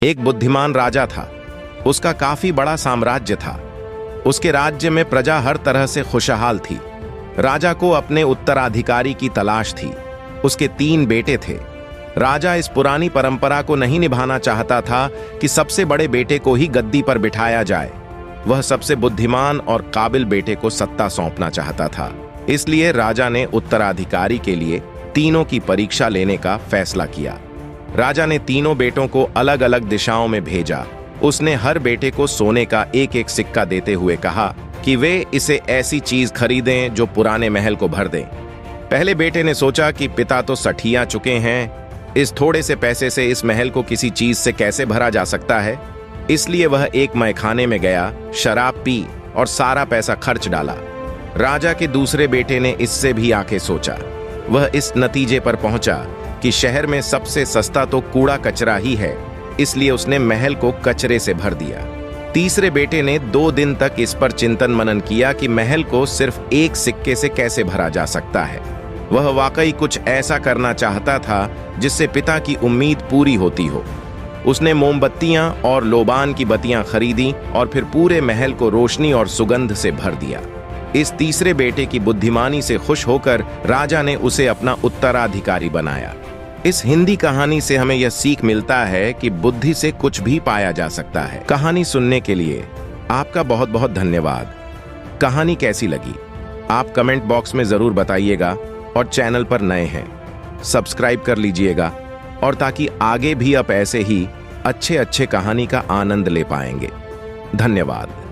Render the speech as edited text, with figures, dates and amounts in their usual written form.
एक बुद्धिमान राजा था। उसका काफी बड़ा साम्राज्य था। उसके राज्य में प्रजा हर तरह से खुशहाल थी। राजा को अपने उत्तराधिकारी की तलाश थी। उसके 3 बेटे थे। राजा इस पुरानी परंपरा को नहीं निभाना चाहता था कि सबसे बड़े बेटे को ही गद्दी पर बिठाया जाए। वह सबसे बुद्धिमान और काबिल बेटे को सत्ता सौंपना चाहता था। इसलिए राजा ने उत्तराधिकारी के लिए तीनों की परीक्षा लेने का फैसला किया। राजा ने तीनों बेटों को अलग अलग दिशाओं में भेजा। उसने हर बेटे को सोने का एक एक सिक्का देते हुए कहा कि वे इसे ऐसी चीज खरीदें जो पुराने महल को भर दें। पहले बेटे ने सोचा कि पिता तो सठिया चुके हैं, इस थोड़े से पैसे से इस महल को किसी चीज से कैसे भरा जा सकता है। इसलिए वह एक मैखाने में गया, शराब पी और सारा पैसा खर्च डाला। राजा के दूसरे बेटे ने इससे भी आगे सोचा। वह इस नतीजे पर पहुंचा कि शहर में सबसे सस्ता तो कूड़ा कचरा ही है, इसलिए उसने महल को कचरे से भर दिया। तीसरे बेटे ने 2 दिन तक इस पर चिंतन मनन किया कि महल को सिर्फ एक सिक्के से कैसे भरा जा सकता है। वह वाकई कुछ ऐसा करना चाहता था जिससे पिता की उम्मीद पूरी होती हो। उसने मोमबत्तियां और लोबान की बत्तियां खरीदी और फिर पूरे महल को रोशनी और सुगंध से भर दिया। इस तीसरे बेटे की बुद्धिमानी से खुश होकर राजा ने उसे अपना उत्तराधिकारी बनाया। इस हिंदी कहानी से हमें यह सीख मिलता है कि बुद्धि से कुछ भी पाया जा सकता है। कहानी सुनने के लिए आपका बहुत बहुत धन्यवाद। कहानी कैसी लगी आप कमेंट बॉक्स में जरूर बताइएगा और चैनल पर नए हैं सब्सक्राइब कर लीजिएगा, और ताकि आगे भी आप ऐसे ही अच्छे अच्छे कहानी का आनंद ले पाएंगे। धन्यवाद।